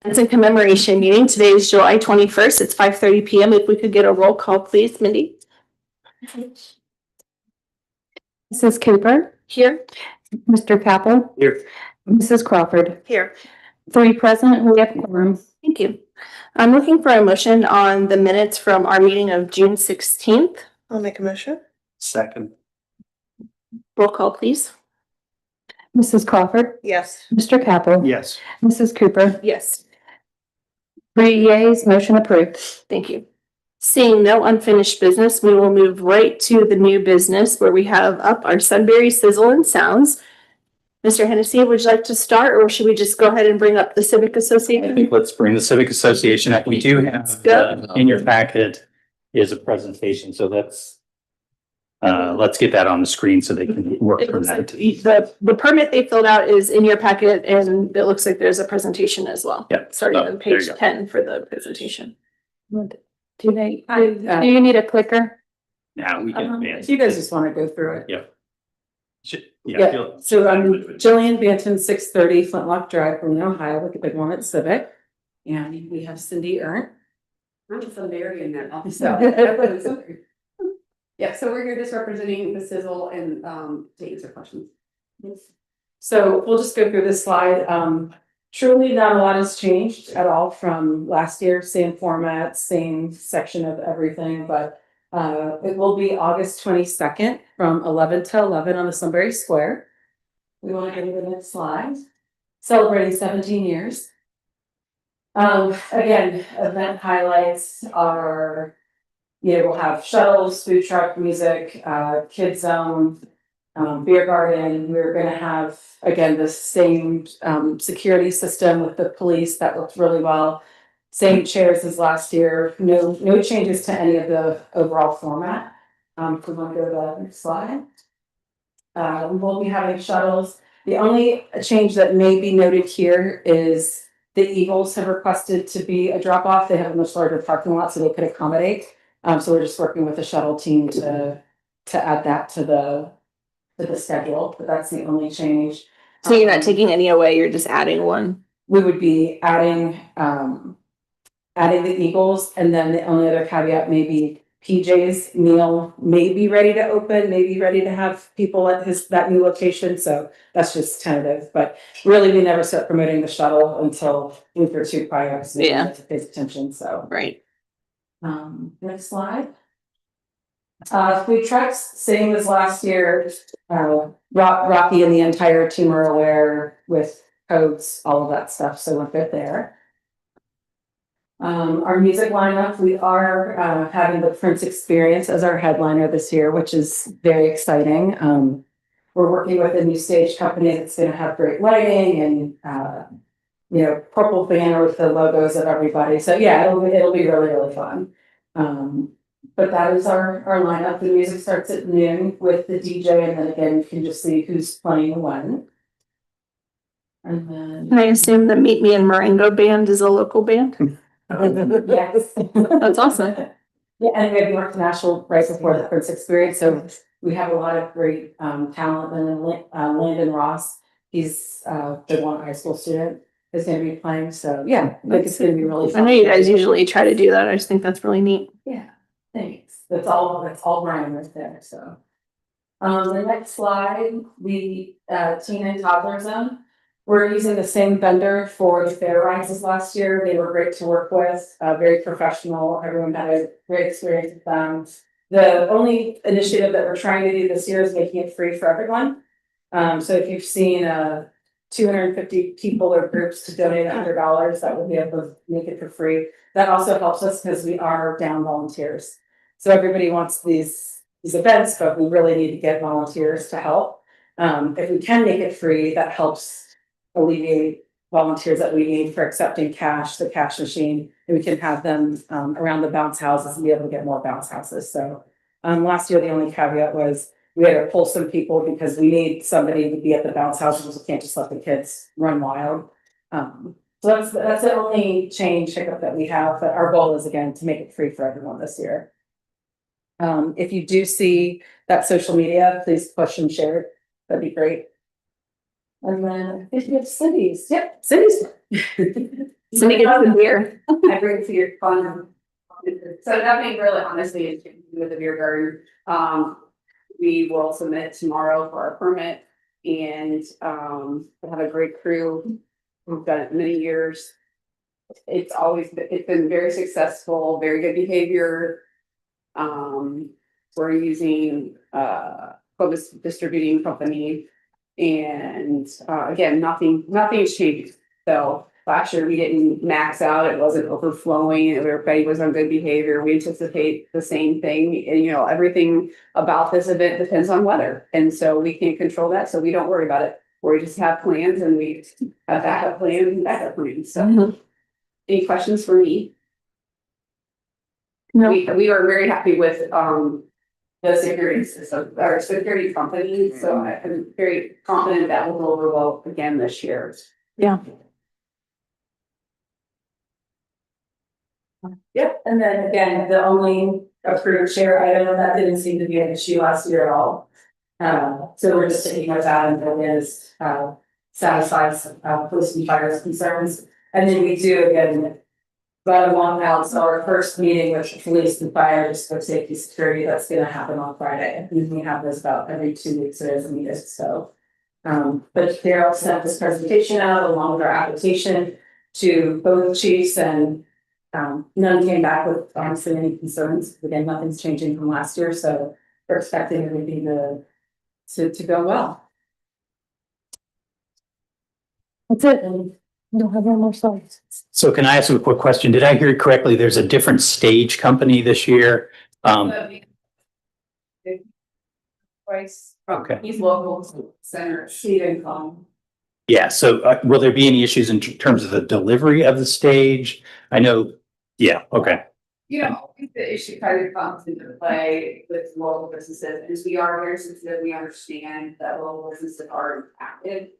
It's a commemoration meeting. Today is July 21st. It's 5:30 p.m. If we could get a roll call, please, Mindy. Mrs. Cooper. Here. Mr. Capel. Here. Mrs. Crawford. Here. 3 present. We have quorum. Thank you. I'm looking for a motion on the minutes from our meeting of June 16th. I'll make a motion. Second. Roll call, please. Mrs. Crawford. Yes. Mr. Capel. Yes. Mrs. Cooper. Yes. 3 yeas, motion approved. Thank you. Seeing no unfinished business, we will move right to the new business where we have up our Sunbury Sizzle and Sounds. Mr. Hennessy, would you like to start, or should we just go ahead and bring up the Civic I Association? think let's bring the Civic Association up. We do have, in your packet is a presentation, so let's get that on the screen so they can work It from looks like that. the permit they filled out is in your packet, and it looks like there's a presentation as well. Yeah. Starting Oh, on there you page go. 10 for the presentation. Do you need a clicker? Now we can advance. You guys just want to go through it. Yeah. Yeah. Yeah, so I'm Jillian Banton, 630 Flintlock Drive, Berlin, Ohio, with the big one at Civic. And we have Cindy Ernst. I'm from Mary in there. So, Yeah, so we're here just representing the sizzle and to answer questions. so we'll just go through this slide. Truly not a lot has changed at all from last year, same format, same section of everything, but it will be August 22nd from 11 to 11 on the Sunbury Square. We want to go to the next slide. Celebrating 17 years. Again, event highlights are, we'll have shuttles, food truck, music, kids zone, beer garden. We're going to have, again, the same security system with the police that worked really well. Same chairs as last year. No changes to any of the overall format. If we want to go to the next slide. We will be having shuttles. The only change that may be noted here is the Eagles have requested to be a drop off. They have a much larger parking lot, so they could accommodate. So we're just working with the shuttle team to add that to the schedule, but that's the only change. So you're not taking any away, you're just adding one. We would be adding the Eagles, and then the only other caveat may be PJ's meal may be ready to open, maybe ready to have people at that new location. So that's just tentative, but really we never start promoting the shuttle until week or two prior. So Yeah. to pay attention. So Right. next slide. Food trucks, same as last year. Rocky and the entire team are aware with codes, all of that stuff. So we're good there. Our music lineup, we are having the Prince Experience as our headliner this year, which is very exciting. We're working with a new stage company that's going to have great lighting and purple banner with the logos of everybody. So yeah, it'll be really, really fun. But that is our lineup. The music starts at noon with the DJ, and then again you can just see who's playing when. And then Can I assume the Meet Me in Marengo band is a local band? yes. That's awesome. Yeah, and we have North National right before the Prince Experience, so we have a lot of great talent. And then Landon Ross, he's the one high school student, is going to be playing. So yeah, I think it's going to be really I fun. know you guys usually try to do that. I just think that's really neat. Yeah, thanks. That's all Brian right there. So the next slide, the teen and toddler zone. We're using the same vendor for the fair rides as last year. They were great to work with, very professional. Everyone had a great experience with them. The only initiative that we're trying to do this year is making it free for everyone. So if you've seen 250 people or groups to donate $100, that would be able to make it for free. That also helps us because we are down volunteers. So everybody wants these events, but we really need to get volunteers to help. If we can make it free, that helps alleviate volunteers that we need for accepting cash, the cash machine, and we can have them around the bounce houses and be able to get more bounce houses. So last year, the only caveat was we had to pull some people because we need somebody to be at the bounce houses. We can't just let the kids run wild. So that's the only change hiccup that we have, but our goal is again to make it free for everyone this year. If you do see that social media, please push and share it. That'd be great. And then I think we have cities. Yep, cities. Somebody get the beer. I bring to your fun. So nothing really honestly is to do with the beer garden. We will submit tomorrow for our permit and, we have a great crew. We've done it many years. It's been very successful, very good behavior. We're using, Columbus Distributing Company. And, again, nothing's changed. So last year we didn't max out, it wasn't overflowing, everybody was on good behavior. We anticipate the same thing. And, everything about this event depends on weather. And so we can't control that. So we don't worry about it. We just have plans and we have backup plans. So any questions for me? No. We are very happy with, the security system, our security company. So I'm very confident that will go over well again this year. Yeah. Yep, and then again, the only approved share item that didn't seem to be an issue last year at all. So we're just sticking with that and it is, satisfies, police and fire's concerns. And then we do again, about a month out, so our first meeting with the police and fire, just for safety security, that's gonna happen on Friday. We have this about every 2 weeks or as needed, so. But Daryl sent this presentation out along with our application to both chiefs and none came back with honestly any concerns. Again, nothing's changing from last year, so we're expecting everything to go well. That's it. Don't have any more slides. So can I ask you a quick question? Did I hear you correctly? There's a different stage company this year. Twice. Okay. He's local center, Stephen Kong. Yeah, so will there be any issues in terms of the delivery of the stage? I know, yeah, okay. I think the issue kind of comes into play with local businesses, is we are very sensitive, we understand that local businesses are impacted.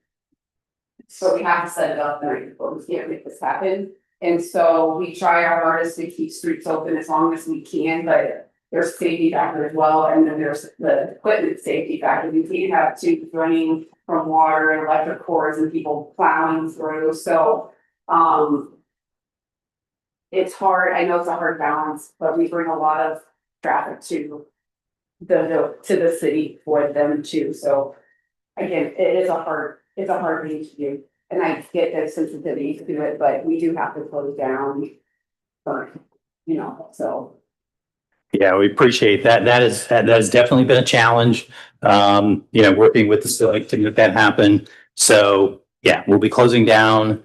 So we have to set it up and we can't make this happen. And so we try our hardest to keep streets open as long as we can, but there's safety factor as well. And then there's the equipment safety factor. We can't have tubes running from water and electric cords and people plowing through. So, it's hard. I know it's a hard balance, but we bring a lot of traffic to the city for them too. So again, it's a hard thing to do. And I get the sensitivity to do it, but we do have to close down. So. Yeah, we appreciate that. That has definitely been a challenge. Working with the civic to make that happen. So yeah, we'll be closing down.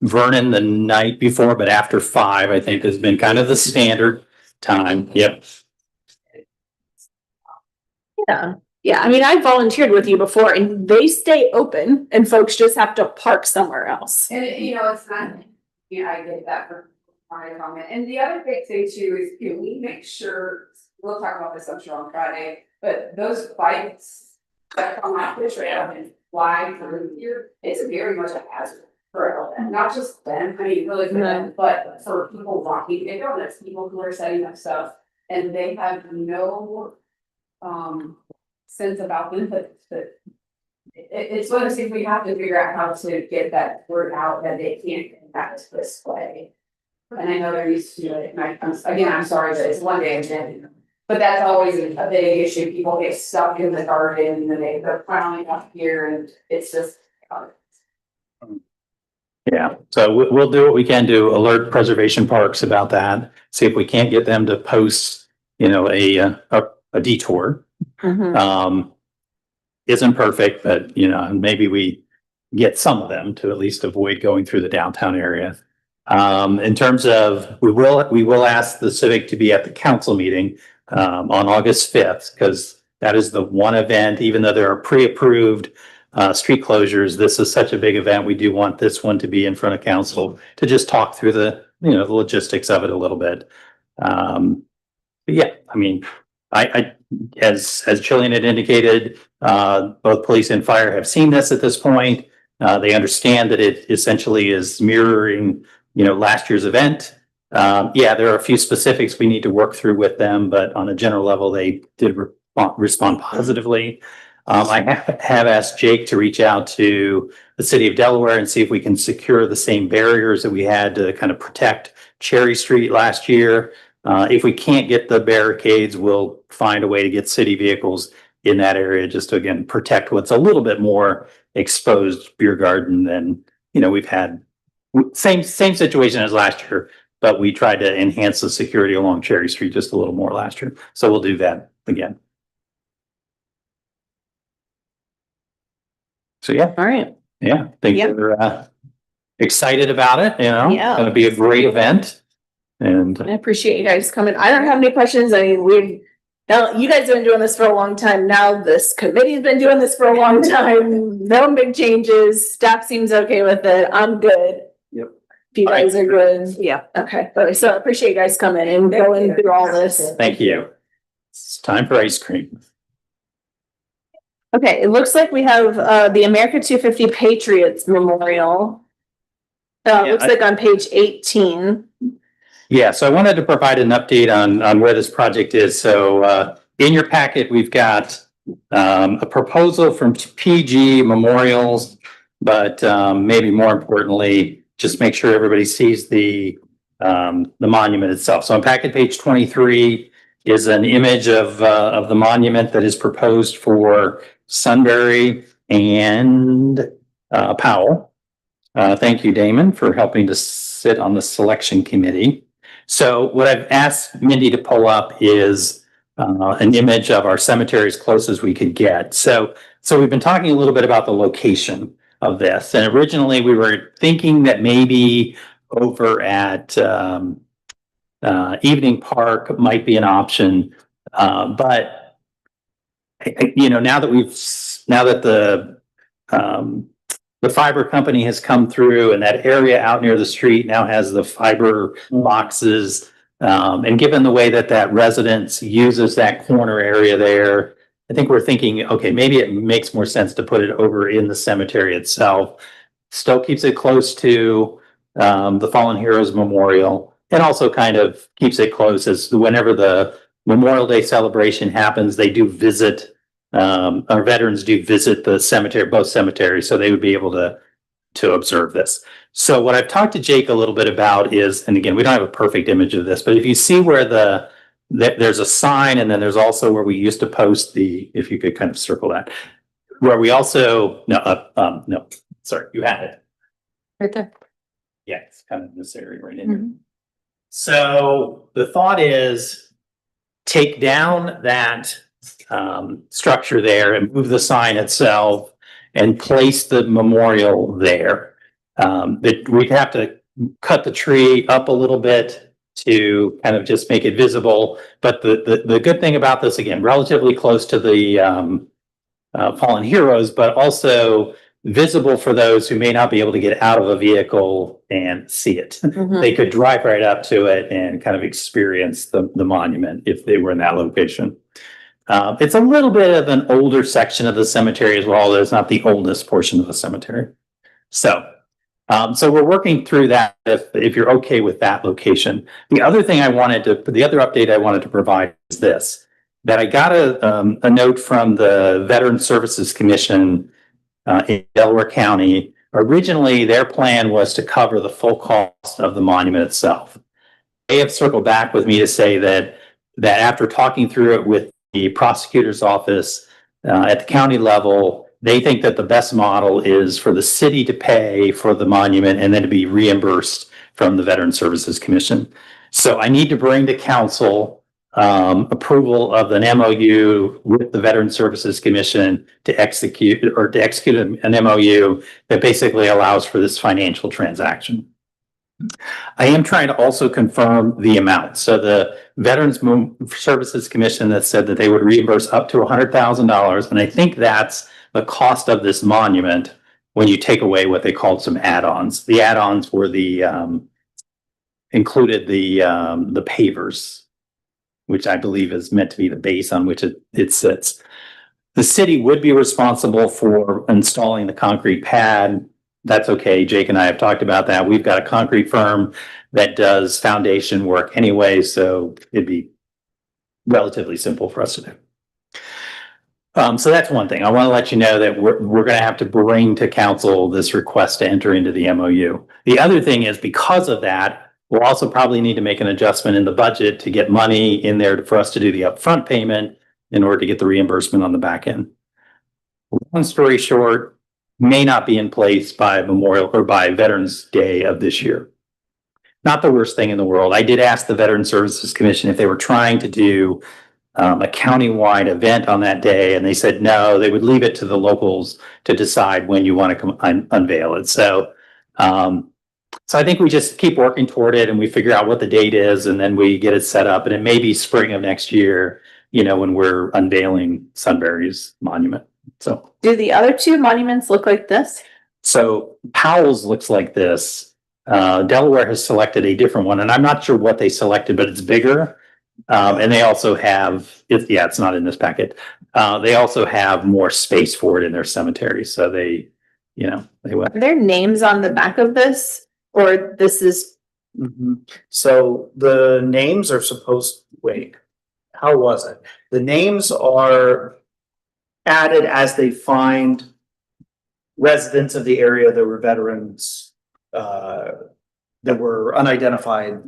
Vernon the night before, but after 5, I think has been kind of the standard time. Yep. Yeah. Yeah. I mean, I volunteered with you before and they stay open and folks just have to park somewhere else. And it's not, I get that from my comment. And the other big thing too is, we make sure, we'll talk about this, I'm sure, on Friday, but those bikes that come off the trail and fly through here, it's very much a hazard for everyone, not just them, I mean, really for them, but for people walking, it's people who are setting up stuff and they have no sense about them, but it's one of those things we have to figure out how to get that word out that they can't impact this way. And I know they're used to it, and I'm sorry that it's one day again, but that's always a big issue. People get stuck in the garden and they're plowing up here and it's just. Yeah, so we'll do what we can to alert preservation parks about that. See if we can't get them to post, a detour. Isn't perfect, but maybe we get some of them to at least avoid going through the downtown area. In terms of, we will ask the civic to be at the council meeting on August 5th, because that is the one event, even though there are pre-approved street closures, this is such a big event. We do want this one to be in front of council to just talk through the logistics of it a little bit. But yeah, I mean, I as Jillian had indicated, both police and fire have seen this at this point. They understand that it essentially is mirroring, last year's event. Yeah, there are a few specifics we need to work through with them, but on a general level, they did respond positively. I have asked Jake to reach out to the city of Delaware and see if we can secure the same barriers that we had to kind of protect Cherry Street last year. If we can't get the barricades, we'll find a way to get city vehicles in that area just to, again, protect what's a little bit more exposed beer garden than, we've had. Same situation as last year, but we tried to enhance the security along Cherry Street just a little more last year. So we'll do that again. So yeah, All right. I think Yeah. we're excited about it, Yeah. Gonna be a great event. And I appreciate you guys coming. I don't have any questions. I mean, now you guys have been doing this for a long time. Now this committee's been doing this for a long time. No big changes. Staff seems okay with it. I'm good. Yep. If you guys are good. Yeah, okay. But so I appreciate you guys coming and going through all this. thank you. It's time for ice cream. Okay, it looks like we have the America 250 Patriots Memorial. Looks like on page 18. Yeah, so I wanted to provide an update on where this project is. So in your packet, we've got a proposal from PG Memorials, but maybe more importantly, just make sure everybody sees the monument itself. So on packet page 23 is an image of the monument that is proposed for Sunbury and Powell. Thank you, Damon, for helping to sit on the selection committee. So what I've asked Mindy to pull up is an image of our cemetery as close as we could get. So we've been talking a little bit about the location of this. And originally we were thinking that maybe over at Evening Park might be an option. But now that the fiber company has come through and that area out near the street now has the fiber boxes. And given the way that residence uses that corner area there, I think we're thinking, okay, maybe it makes more sense to put it over in the cemetery itself. Still keeps it close to the Fallen Heroes Memorial, and also kind of keeps it close as whenever the Memorial Day celebration happens, they do visit, our veterans do visit the cemetery, both cemeteries, so they would be able to observe this. So what I've talked to Jake a little bit about is, and again, we don't have a perfect image of this, but if you see where there's a sign, and then there's also where we used to post if you could kind of circle that, where we also, no, sorry, you had it. Right there. Yeah, it's kind of in this area right in here. So the thought is take down that structure there and move the sign itself and place the memorial there. We'd have to cut the tree up a little bit to kind of just make it visible. But the good thing about this, again, relatively close to the Fallen Heroes, but also visible for those who may not be able to get out of a vehicle and see it. They could drive right up to it and kind of experience the monument if they were in that location. It's a little bit of an older section of the cemetery as well. It's not the oldest portion of the cemetery. So we're working through that if you're okay with that location. The other update I wanted to provide is this, that I got a note from the Veteran Services Commission in Delaware County. Originally, their plan was to cover the full cost of the monument itself. They have circled back with me to say that after talking through it with the prosecutor's office at the county level, they think that the best model is for the city to pay for the monument and then to be reimbursed from the Veteran Services Commission. So I need to bring to council approval of an MOU with the Veteran Services Commission to execute an MOU that basically allows for this financial transaction. I am trying to also confirm the amount. So the Veterans Services Commission that said that they would reimburse up to $100,000, and I think that's the cost of this monument when you take away what they called some add-ons. The add-ons were included the pavers, which I believe is meant to be the base on which it sits. The city would be responsible for installing the concrete pad. That's okay. Jake and I have talked about that. We've got a concrete firm that does foundation work anyway, so it'd be relatively simple for us to do. So that's one thing. I want to let you know that we're going to have to bring to council this request to enter into the MOU. The other thing is because of that, we'll also probably need to make an adjustment in the budget to get money in there for us to do the upfront payment in order to get the reimbursement on the back end. Long story short, may not be in place by Memorial or by Veterans Day of this year. Not the worst thing in the world. I did ask the Veteran Services Commission if they were trying to do a countywide event on that day, and they said no, they would leave it to the locals to decide when you want to unveil it. So I think we just keep working toward it and we figure out what the date is and then we get it set up, and it may be spring of next year, you know, when we're unveiling Sunbury's monument. So Do the other two monuments look like this? Powell's looks like this. Delaware has selected a different one, and I'm not sure what they selected, but it's bigger. And they also have, it's not in this packet. They also have more space for it in their cemetery. So they will. Are there names on the back of this? Or this is, So the names are how was it? The names are added as they find residents of the area that were veterans, that were unidentified.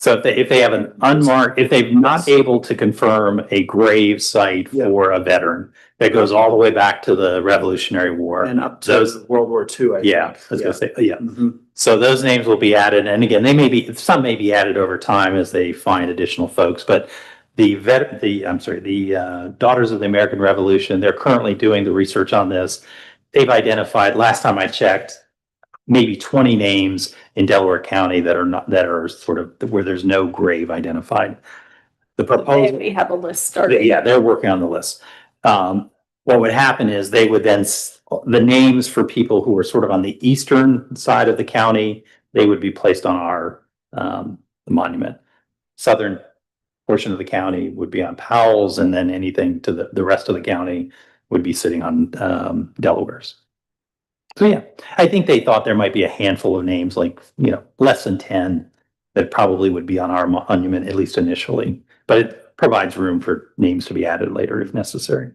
So if they have an unmarked, if they've not able to confirm a grave site for a veteran that goes all the way back to the Revolutionary War. And up to World War II, I think. Yeah, I was gonna say, yeah. Mhm. So those names will be added, and again, some may be added over time as they find additional folks, but the Daughters of the American Revolution, they're currently doing the research on this. They've identified, last time I checked, maybe 20 names in Delaware County that are sort of where there's no grave identified. The proposal, we have a list started. yeah, they're working on the list. What would happen is they would then, the names for people who are sort of on the eastern side of the county, they would be placed on our monument. Southern portion of the county would be on Powell's, and then anything to the rest of the county would be sitting on Delaware's. So yeah, I think they thought there might be a handful of names, like, less than 10 that probably would be on our monument, at least initially, but it provides room for names to be added later if necessary.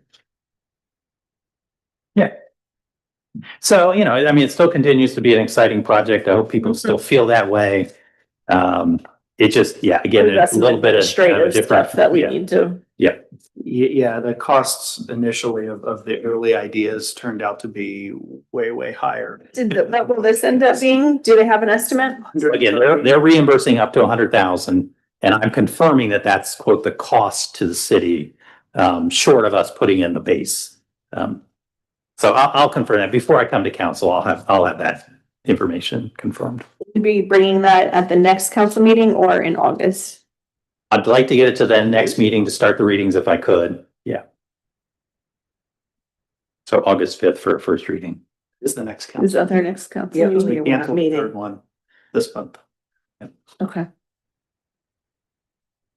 Yeah. So, I mean, it still continues to be an exciting project. I hope people still feel that way. It just, again, We've got a little bit of administrative different stuff that we need to. Yeah, the costs initially of the early ideas turned out to be way higher. What will this end up being? Do they have an estimate? Again, they're reimbursing up to 100,000, and I'm confirming that that's quote the cost to the city, short of us putting in the base. So I'll confirm that before I come to council. I'll have that information confirmed. We'll be bringing that at the next council meeting or in August. I'd like to get it to the next meeting to start the readings if I could. Yeah. So August 5th for a first reading. Is the next Is council. that their next council Yeah, meeting? we canceled the third one this month. Okay,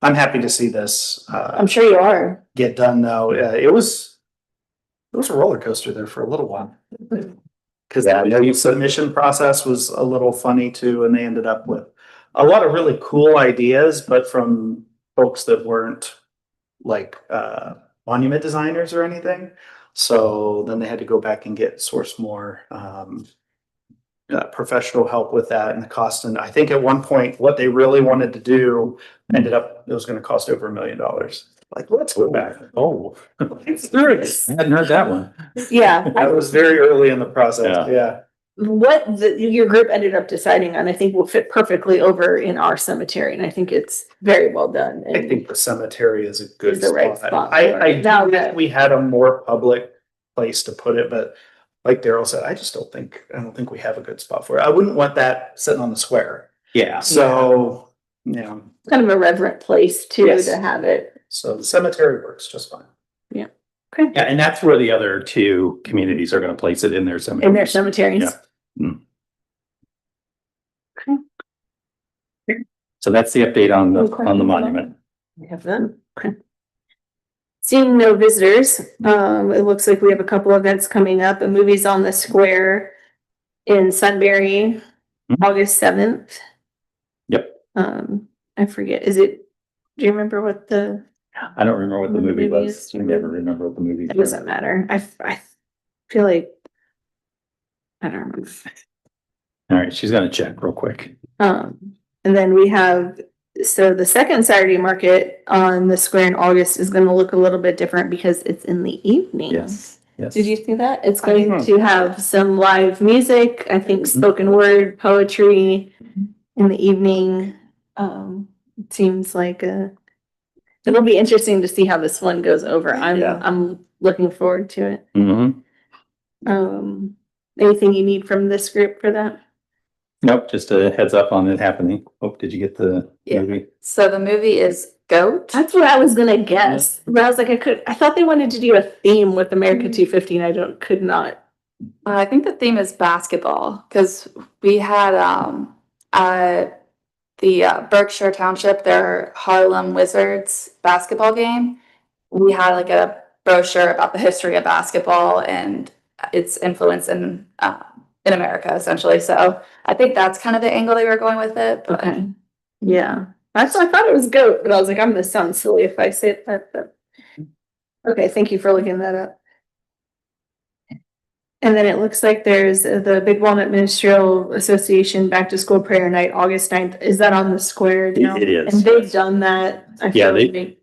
I'm happy to see this I'm sure you are. get done though. It was a roller coaster there for a little while. Cause the submission process was a little funny too, and they ended up with a lot of really cool ideas, but from folks that weren't like monument designers or anything. So then they had to go back and source more professional help with that and the cost. And I think at one point, what they really wanted to do ended up, it was going to cost over $1 million. Like, let's go back. Oh, Let's do it. I hadn't heard that one. Yeah. That was very early in the process. Yeah. What your group ended up deciding on, I think will fit perfectly over in our cemetery, and I think it's very well done. I think the cemetery is a good Is the right spot. spot I for it. Now do that- wish we had a more public place to put it, but like Daryl said, I don't think we have a good spot for it. I wouldn't want that sitting on the square. Yeah. So, Kind of a reverent place too, Yes. to have it. so the cemetery works just fine. Yeah, and that's where the other two communities are going to place it in their cemetery. In their cemeteries. Yeah. So that's the update on the monument. We have them. Okay. Seeing no visitors, it looks like we have a couple events coming up. A movie's on the square in Sunbury, August 7th. Yep. I forget, do you remember what the I don't remember what the movie Maybe was. it's- I never remember what the movie. It doesn't matter. I feel like, I don't remember. All right, she's gonna check real quick. And then we have, so the second Saturday market on the square in August is gonna look a little bit different because it's in the evening. Yes. Did you see that? It's going to have some live music, I think spoken word, poetry in the evening. It seems like it'll be interesting to see how this one goes over. Yeah. I'm looking forward to it. Mm-hmm. Anything you need from this group for that? Nope, just a heads up on it happening. Oh, did you get the Yeah. movie? So the movie is Goat. That's what I was gonna guess, but I was like, I thought they wanted to do a theme with America 250 and could not. I think the theme is basketball because we had the Berkshire Township, their Harlem Wizards basketball game. We had like a brochure about the history of basketball and its influence in America, essentially. So I think that's kind of the angle they were going with it. But Okay. Yeah, I thought it was goat, but I was like, I'm gonna sound silly if I say that, but. Okay, thank you for looking that up. And then it looks like there's the Big Walnut Ministerial Association Back to School Prayer Night, August 9th. Is that on the square now? It is. And they've done that. I Yeah, feel like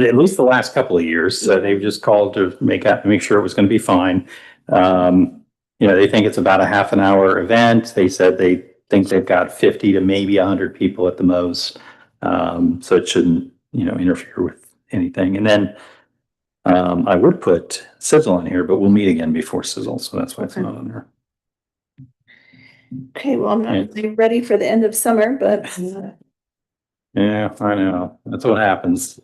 At least the last couple of years, so they've just called to make sure it was gonna be fine. They think it's about a half an hour event. They said they think they've got 50 to maybe 100 people at the most. So it shouldn't, interfere with anything. And then I would put Sizzle on here, but we'll meet again before Sizzle, so that's why it's not on there. Okay, well, I'm not really ready for the end of summer, but Yeah, I know. That's what happens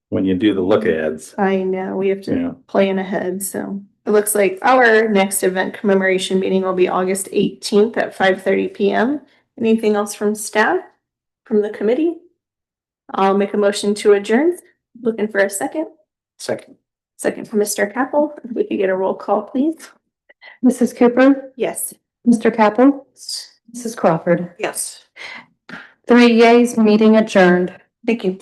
when you do the look ads. I know we have to Yeah. plan ahead, so. It looks like our next event commemoration meeting will be August 18th at 5:30 PM. Anything else from staff, from the committee? I'll make a motion to adjourn. Looking for a second. Second. Second from Mr. Capel. If we could get a roll call, please. Mrs. Cooper, Yes. Mr. Capel, Mrs. Crawford. Yes. 3 yeas, meeting adjourned. Thank you.